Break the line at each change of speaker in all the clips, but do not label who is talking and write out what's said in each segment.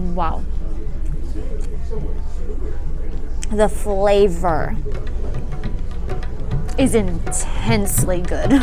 Wow. The flavor is intensely good.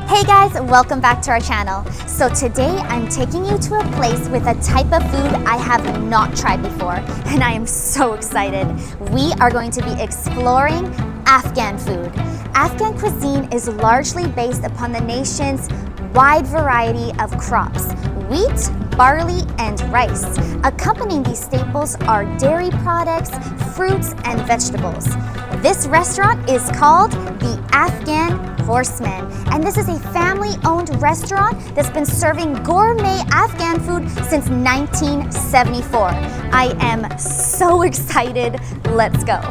Hey guys, welcome back to our channel. So today I'm taking you to a place with a type of food I have not tried before, and I am so excited. We are going to be exploring Afghan food. Afghan cuisine is largely based upon the nation's wide variety of crops: wheat, barley, and rice. Accompanying these staples are dairy products, fruits, and vegetables. This restaurant is called the Afghan Horseman, and this is a family-owned restaurant that's been serving gourmet Afghan food since 1974. I am so excited. Let's go.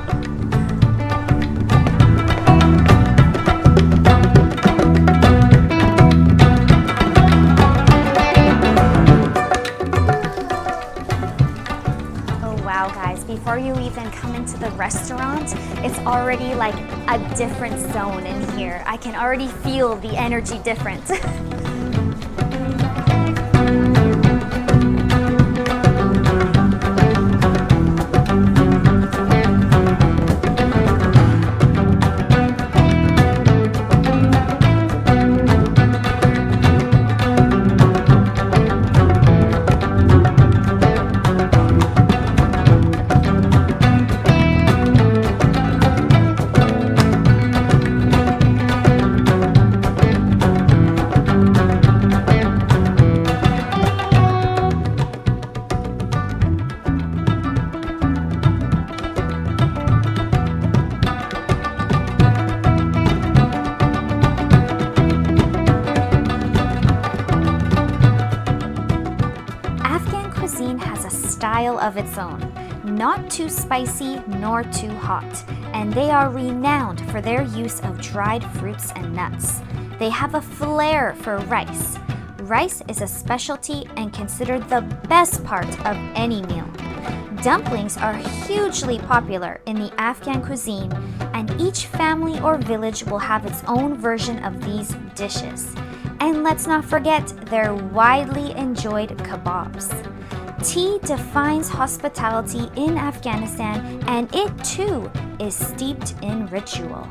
Wow, guys, before you even come into the restaurant, it's already like a different zone in here. I can already feel the energy difference. Style of its own, not too spicy nor too hot, and they are renowned for their use of dried fruits and nuts. They have a flair for rice. Rice is a specialty and considered the best part of any meal. Dumplings are hugely popular in the Afghan cuisine, and each family or village will have its own version of these dishes. And let's not forget their widely enjoyed kebabs. Tea defines hospitality in Afghanistan, and it too is steeped in ritual.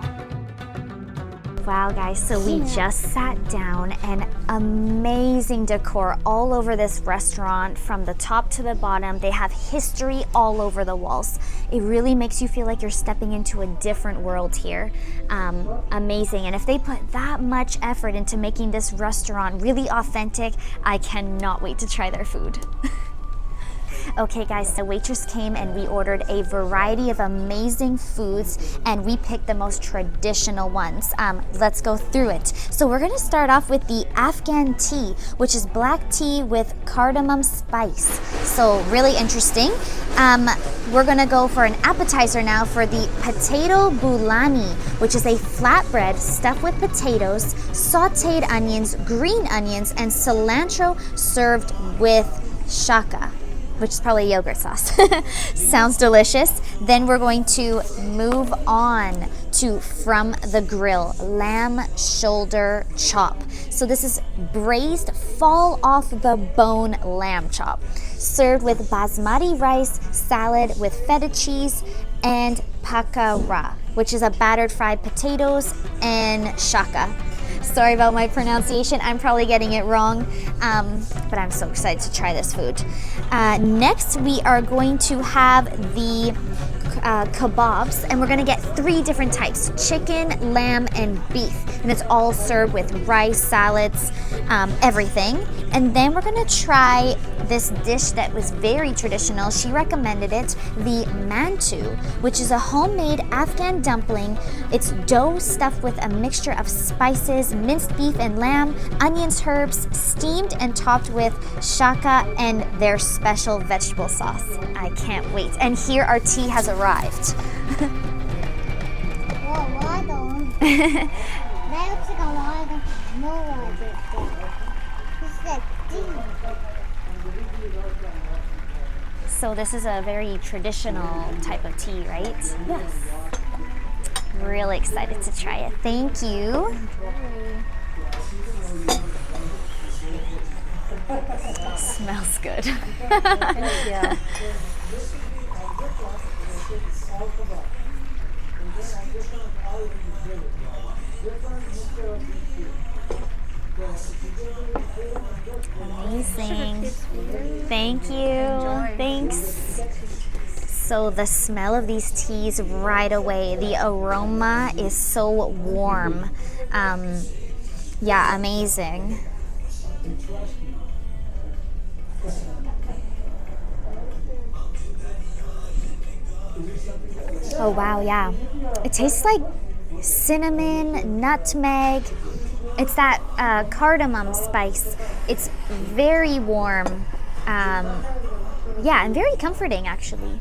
Wow, guys, so we just sat down, and amazing decor all over this restaurant from the top to the bottom. They have history all over the walls. It really makes you feel like you're stepping into a different world here. Amazing. And if they put that much effort into making this restaurant really authentic, I cannot wait to try their food. Okay guys, the waitress came and we ordered a variety of amazing foods, and we picked the most traditional ones. Let's go through it. So we're gonna start off with the Afghan tea, which is black tea with cardamom spice. So really interesting. We're gonna go for an appetizer now for the potato Bulani, which is a flatbread stuffed with potatoes, sauteed onions, green onions, and cilantro served with shaka, which is probably yogurt sauce. Sounds delicious. Then we're going to move on to from the grill, lamb shoulder chop. So this is braised, fall off the bone lamb chop, served with basmati rice, salad with feta cheese, and pakara, which is a battered fried potatoes, and shaka. Sorry about my pronunciation, I'm probably getting it wrong, but I'm so excited to try this food. Next, we are going to have the kebabs, and we're gonna get 3 different types: chicken, lamb, and beef. And it's all served with rice, salads, everything. And then we're gonna try this dish that was very traditional. She recommended it, the mantu, which is a homemade Afghan dumpling. It's dough stuffed with a mixture of spices, minced beef and lamb, onions, herbs, steamed and topped with shaka and their special vegetable sauce. I can't wait. And here our tea has arrived. So this is a very traditional type of tea, right?
Yes.
Really excited to try it. Thank you. Smells good.
Yeah.
Amazing. Thank you. Thanks. So the smell of these teas right away, the aroma is so warm. Yeah, amazing. Oh wow, yeah. It tastes like cinnamon, nutmeg. It's that cardamom spice. It's very warm. Yeah, and very comforting actually.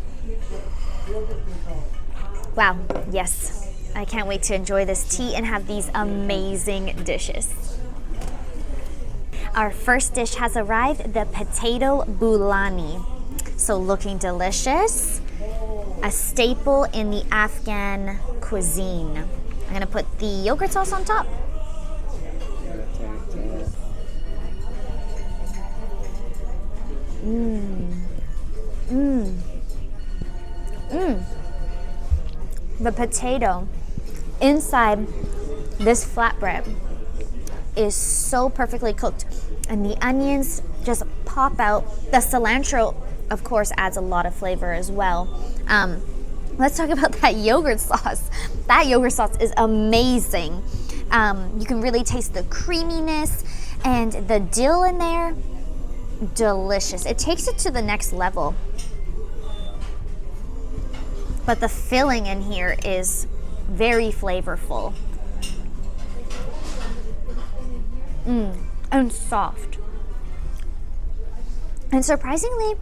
Wow, yes. I can't wait to enjoy this tea and have these amazing dishes. Our first dish has arrived, the potato bulani. So looking delicious. A staple in the Afghan cuisine. I'm gonna put the yogurt sauce on top. The potato inside this flatbread is so perfectly cooked, and the onions just pop out. The cilantro, of course, adds a lot of flavor as well. Let's talk about that yogurt sauce. That yogurt sauce is amazing. You can really taste the creaminess and the dill in there. Delicious. It takes it to the next level. But the filling in here is very flavorful. And soft. And surprisingly,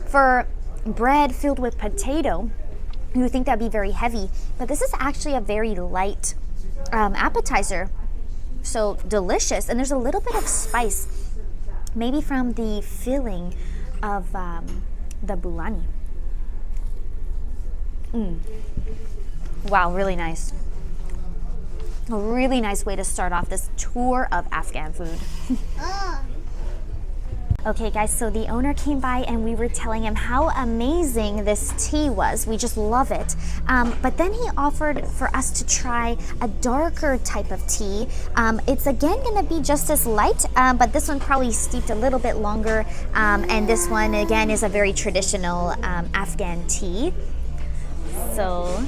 for bread filled with potato, you would think that'd be very heavy, but this is actually a very light appetizer. So delicious, and there's a little bit of spice, maybe from the filling of the Bulani. Wow, really nice. A really nice way to start off this tour of Afghan food. Okay guys, so the owner came by and we were telling him how amazing this tea was. We just love it. But then he offered for us to try a darker type of tea. It's again gonna be just as light, but this one probably steeped a little bit longer. And this one again is a very traditional Afghan tea. So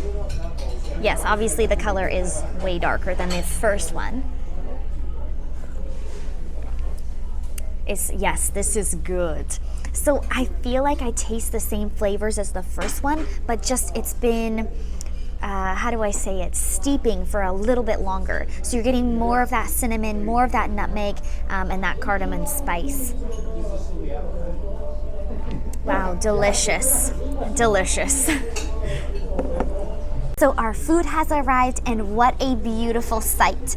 yes, obviously the color is way darker than the first one. Yes, this is good. So I feel like I taste the same flavors as the first one, but just it's been, how do I say it, steeping for a little bit longer. So you're getting more of that cinnamon, more of that nutmeg, and that cardamom spice. Wow, delicious, delicious. So our food has arrived, and what a beautiful sight.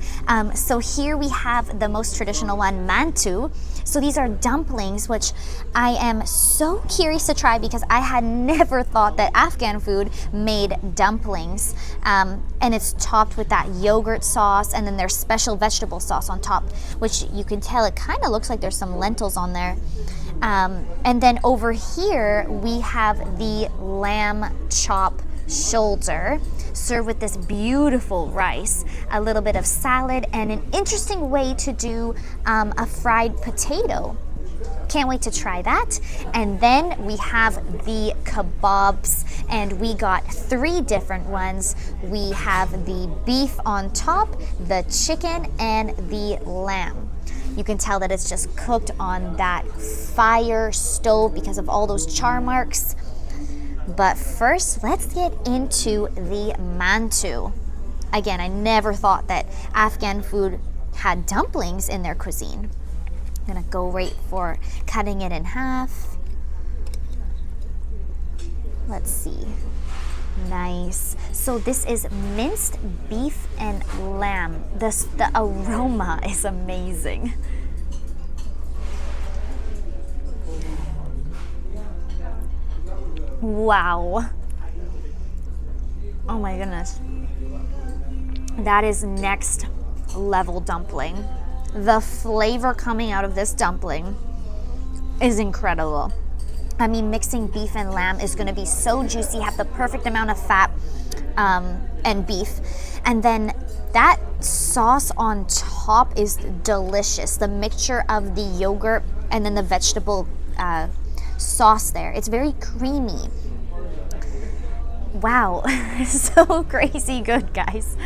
So here we have the most traditional one, mantu. So these are dumplings, which I am so curious to try because I had never thought that Afghan food made dumplings. And it's topped with that yogurt sauce and then there's special vegetable sauce on top, which you can tell it kind of looks like there's some lentils on there. And then over here, we have the lamb chop shoulder served with this beautiful rice, a little bit of salad, and an interesting way to do a fried potato. Can't wait to try that. And then we have the kebabs, and we got 3 different ones. We have the beef on top, the chicken, and the lamb. You can tell that it's just cooked on that fire stove because of all those char marks. But first, let's get into the mantu. Again, I never thought that Afghan food had dumplings in their cuisine. I'm gonna go right for cutting it in half. Let's see. Nice. So this is minced beef and lamb. The aroma is amazing. Wow. Oh my goodness. That is next level dumpling. The flavor coming out of this dumpling is incredible. I mean, mixing beef and lamb is going to be so juicy, have the perfect amount of fat and beef. And then that sauce on top is delicious. The mixture of the yogurt and then the vegetable sauce there. It's very creamy. Wow, so crazy good, guys.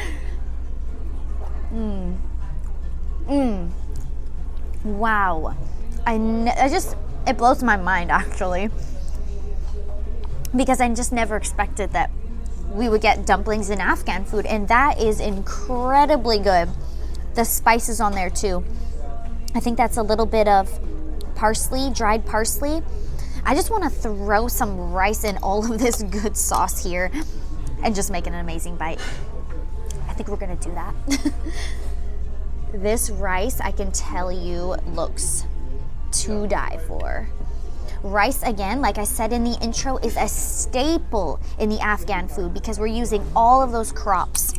Wow. It blows my mind, actually, because I just never expected that we would get dumplings in Afghan food, and that is incredibly good. The spices on there too. I think that's a little bit of parsley, dried parsley. I just want to throw some rice in all of this good sauce here and just make an amazing bite. I think we're gonna do that. This rice, I can tell you, looks to die for. Rice, again, like I said in the intro, is a staple in the Afghan food because we're using all of those crops.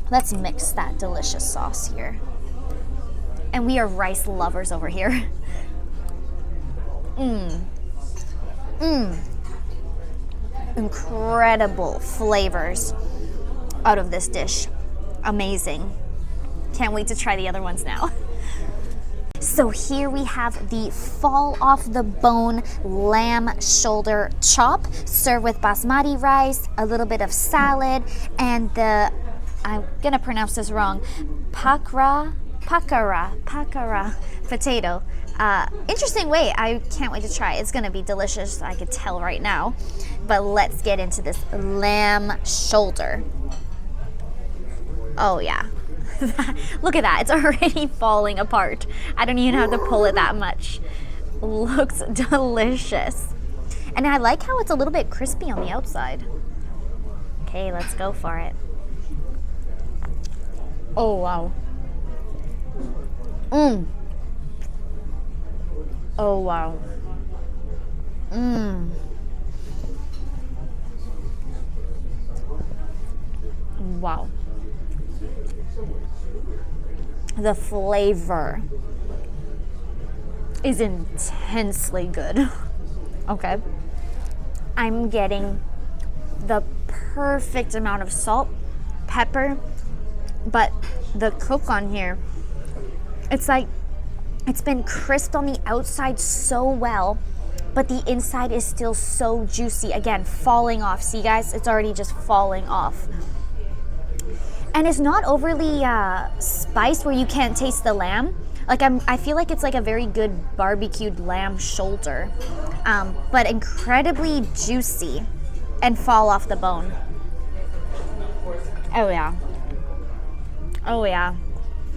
Let's mix that delicious sauce here. And we are rice lovers over here. Incredible flavors out of this dish. Amazing. Can't wait to try the other ones now. So here we have the fall off the bone lamb shoulder chop served with basmati rice, a little bit of salad, and I'm gonna pronounce this wrong, pakara potato. Interesting way. I can't wait to try it. It's gonna be delicious, I could tell right now. But let's get into this lamb shoulder. Oh yeah. Look at that, it's already falling apart. I don't even have to pull it that much. Looks delicious. And I like how it's a little bit crispy on the outside. Okay, let's go for it. Oh wow. Oh wow. Wow. The flavor is intensely good. Okay. I'm getting the perfect amount of salt, pepper, but the cook on here, it's like it's been crisped on the outside so well, but the inside is still so juicy. Again, falling off. See guys, it's already just falling off. And it's not overly spiced where you can't taste the lamb. Like I feel like it's like a very good barbecued lamb shoulder, but incredibly juicy and fall off the bone. Oh yeah. Oh yeah.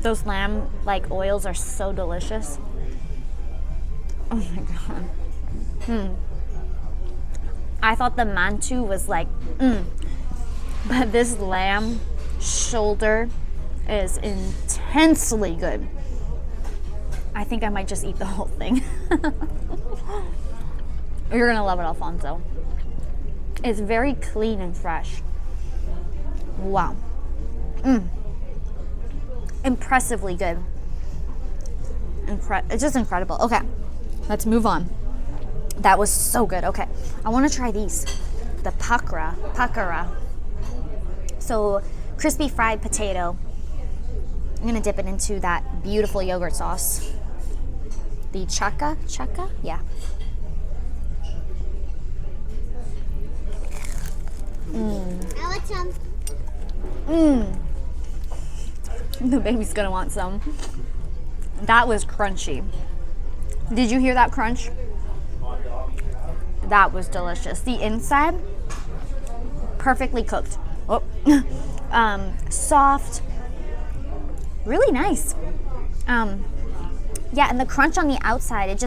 Those lamb like oils are so delicious. Oh my god. I thought the mantu was like, but this lamb shoulder is intensely good. I think I might just eat the whole thing. You're gonna love it, Alfonso. It's very clean and fresh. Wow. Impressively good. It's just incredible. Okay, let's move on. That was so good. Okay, I want to try these. The pakara. So crispy fried potato. I'm gonna dip it into that beautiful yogurt sauce. The chaka? Yeah.
I want some.
The baby's gonna want some. That was crunchy. Did you hear that crunch? That was delicious. The inside, perfectly cooked. Oh. Soft, really nice. Yeah, and the crunch on the outside, it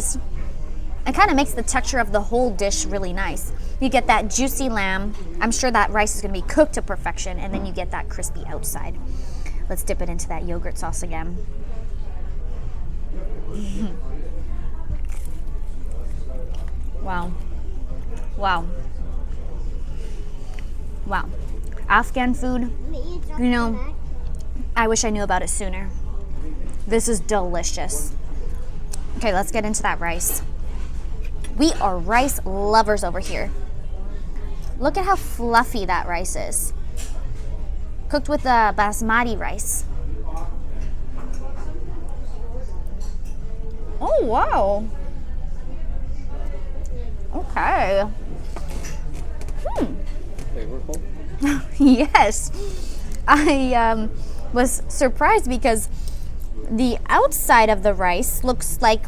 kind of makes the texture of the whole dish really nice. You get that juicy lamb. I'm sure that rice is going to be cooked to perfection, and then you get that crispy outside. Let's dip it into that yogurt sauce again. Wow. Wow. Wow. Afghan food, you know, I wish I knew about it sooner. This is delicious. Okay, let's get into that rice. We are rice lovers over here. Look at how fluffy that rice is. Cooked with the basmati rice. Oh, wow. Okay.
Flavorful?
Yes. I was surprised because the outside of the rice looks like,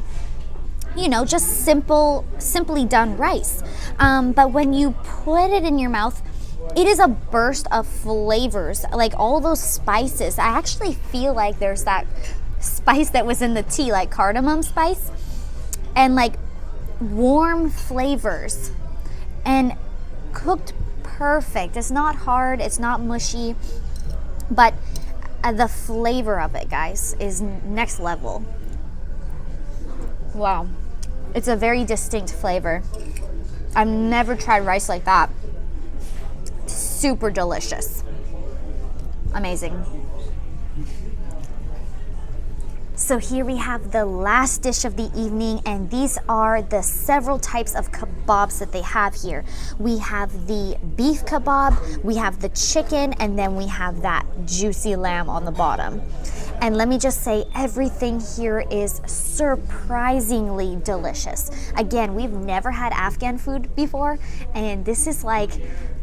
you know, just simply done rice. But when you put it in your mouth, it is a burst of flavors, like all those spices. I actually feel like there's that spice that was in the tea, like cardamom spice, and like warm flavors, and cooked perfect. It's not hard, it's not mushy, but the flavor of it, guys, is next level. Wow. It's a very distinct flavor. I've never tried rice like that. Super delicious. Amazing. So here we have the last dish of the evening, and these are the several types of kebabs that they have here. We have the beef kebab, we have the chicken, and then we have that juicy lamb on the bottom. And let me just say, everything here is surprisingly delicious. Again, we've never had Afghan food before, and this is like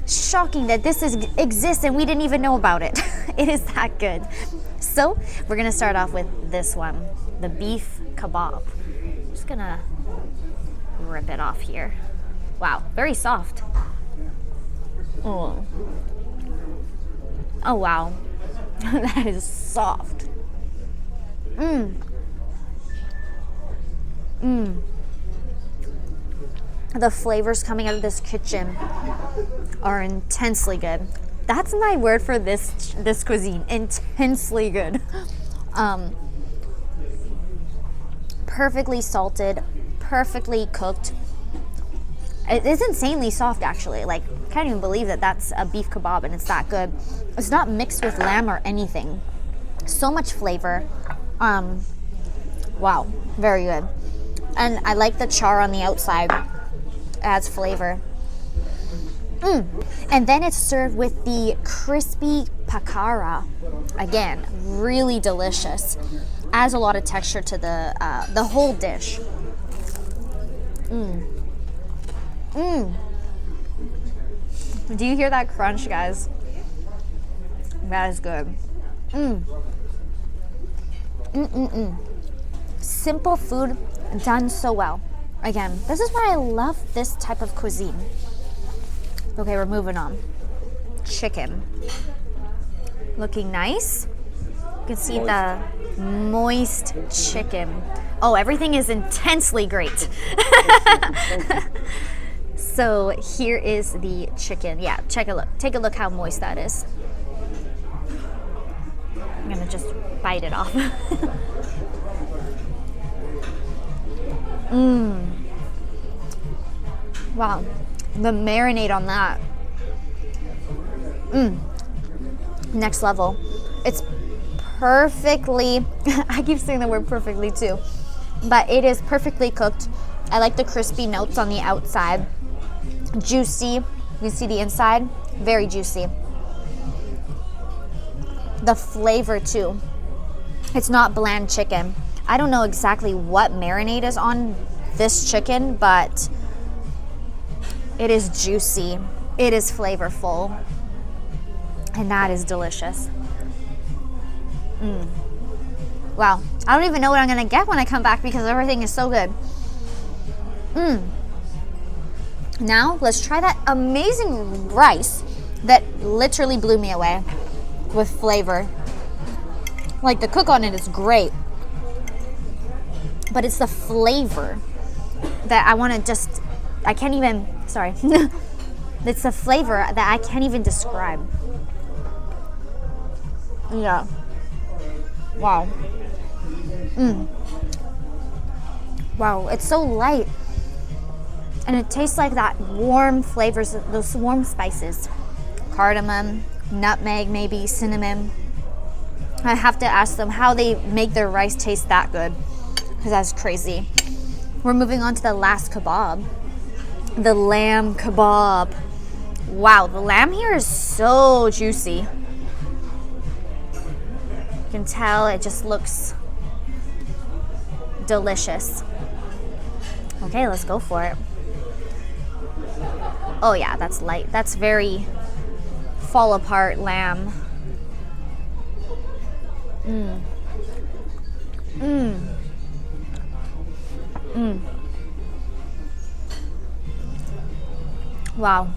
shocking that this exists and we didn't even know about it. It is that good. So we're gonna start off with this one, the beef kebab. Just gonna rip it off here. Wow, very soft. Oh, oh wow, that is soft. The flavors coming out of this kitchen are intensely good. That's my word for this cuisine, intensely good. Perfectly salted, perfectly cooked. It is insanely soft, actually. Like, can't even believe that that's a beef kebab and it's that good. It's not mixed with lamb or anything. So much flavor. Wow, very good. And I like the char on the outside. Adds flavor. And then it's served with the crispy pakara. Again, really delicious. Adds a lot of texture to the whole dish. Do you hear that crunch, guys? That is good. Simple food done so well. Again, this is why I love this type of cuisine. Okay, we're moving on. Chicken. Looking nice. You can see the moist chicken. Oh, everything is intensely great. So here is the chicken. Yeah, take a look how moist that is. I'm gonna just bite it off. Wow, the marinade on that. Next level. It's perfectly, I keep saying the word perfectly too, but it is perfectly cooked. I like the crispy notes on the outside. Juicy, you can see the inside, very juicy. The flavor too. It's not bland chicken. I don't know exactly what marinade is on this chicken, but it is juicy. It is flavorful. And that is delicious. Wow. I don't even know what I'm going to get when I come back because everything is so good. Now, let's try that amazing rice that literally blew me away with flavor. Like, the cook on it is great. But it's the flavor that I want to just, I can't even, sorry. It's the flavor that I can't even describe. Yeah. Wow. Wow, it's so light. And it tastes like that warm flavors, those warm spices. Cardamom, nutmeg, maybe cinnamon. I have to ask them how they make their rice taste that good, because that's crazy. We're moving on to the last kebab, the lamb kebab. Wow, the lamb here is so juicy. You can tell it just looks delicious. Okay, let's go for it. Oh yeah, that's light. That's very fall apart lamb. Wow.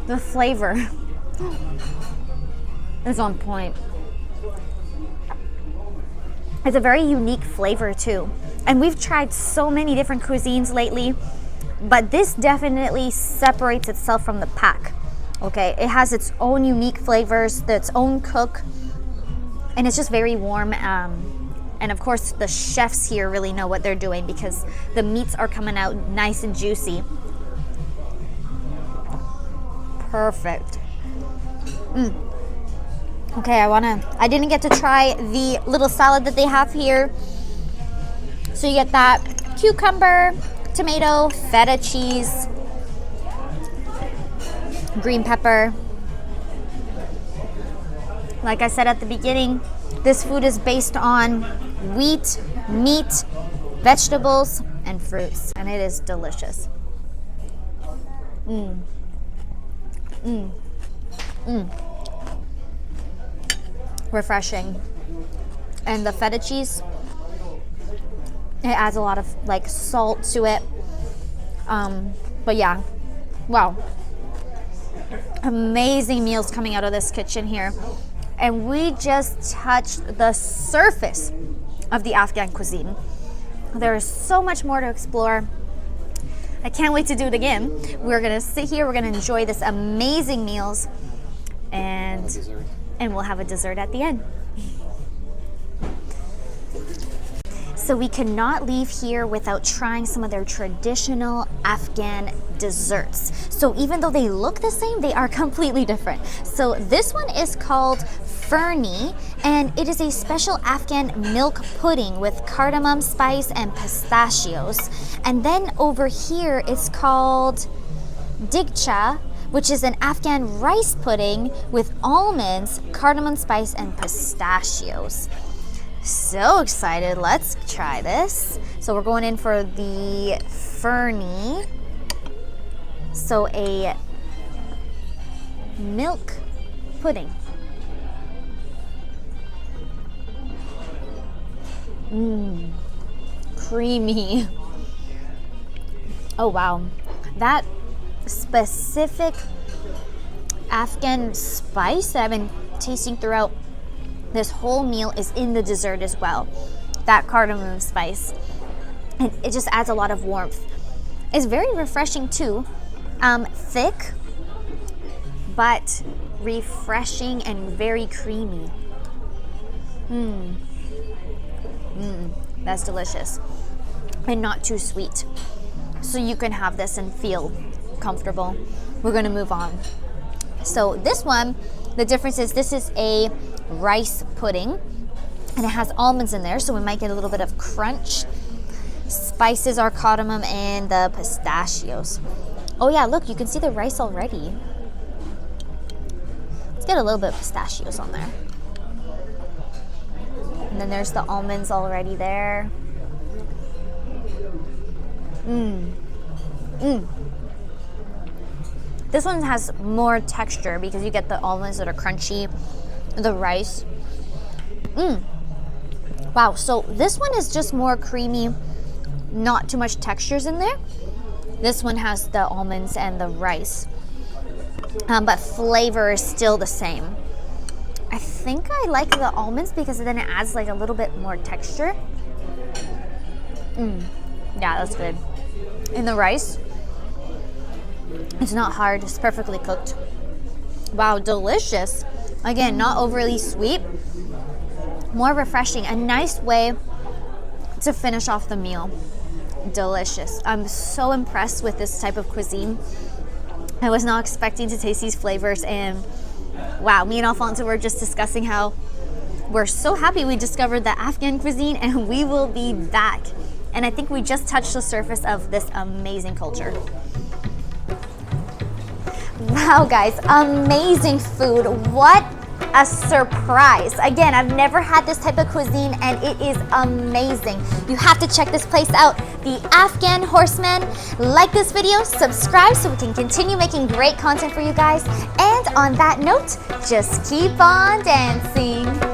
The flavor is on point. It's a very unique flavor too. And we've tried so many different cuisines lately, but this definitely separates itself from the pack. Okay, it has its own unique flavors, its own cook, and it's just very warm. And of course, the chefs here really know what they're doing because the meats are coming out nice and juicy. Perfect. Okay, I didn't get to try the little salad that they have here. So you get that cucumber, tomato, feta cheese, green pepper. Like I said at the beginning, this food is based on wheat, meat, vegetables, and fruits, and it is delicious. Refreshing. And the feta cheese, it adds a lot of like salt to it. But yeah, wow. Amazing meals coming out of this kitchen here. And we just touched the surface of the Afghan cuisine. There is so much more to explore. I can't wait to do it again. We're gonna sit here, we're gonna enjoy this amazing meals, and we'll have a dessert at the end. So we cannot leave here without trying some of their traditional Afghan desserts. So even though they look the same, they are completely different. So this one is called Fernie, and it is a special Afghan milk pudding with cardamom spice and pistachios. And then over here it's called Digcha, which is an Afghan rice pudding with almonds, cardamom spice, and pistachios. So excited, let's try this. So we're going in for the Fernie. So a milk pudding. Creamy. Oh wow, that specific Afghan spice that I've been tasting throughout this whole meal is in the dessert as well. That cardamom spice. And it just adds a lot of warmth. It's very refreshing too. Thick, but refreshing and very creamy. That's delicious. And not too sweet. So you can have this and feel comfortable. We're gonna move on. So this one, the difference is this is a rice pudding and it has almonds in there, so we might get a little bit of crunch. Spices are cardamom and the pistachios. Oh yeah, look, you can see the rice already. Let's get a little bit of pistachios on there. And then there's the almonds already there. This one has more texture because you get the almonds that are crunchy, the rice. Wow, so this one is just more creamy, not too much textures in there. This one has the almonds and the rice, but flavor is still the same. I think I like the almonds because then it adds like a little bit more texture. Yeah, that's good. And the rice, it's not hard, it's perfectly cooked. Wow, delicious. Again, not overly sweet, more refreshing, a nice way to finish off the meal. Delicious. I'm so impressed with this type of cuisine. I was not expecting to taste these flavors, and wow, me and Alfonso were just discussing how we're so happy we discovered the Afghan cuisine and we will be back. And I think we just touched the surface of this amazing culture. Wow, guys, amazing food. What a surprise. Again, I've never had this type of cuisine and it is amazing. You have to check this place out, the Afghan Horseman. Like this video, subscribe so we can continue making great content for you guys. And on that note, just keep on dancing.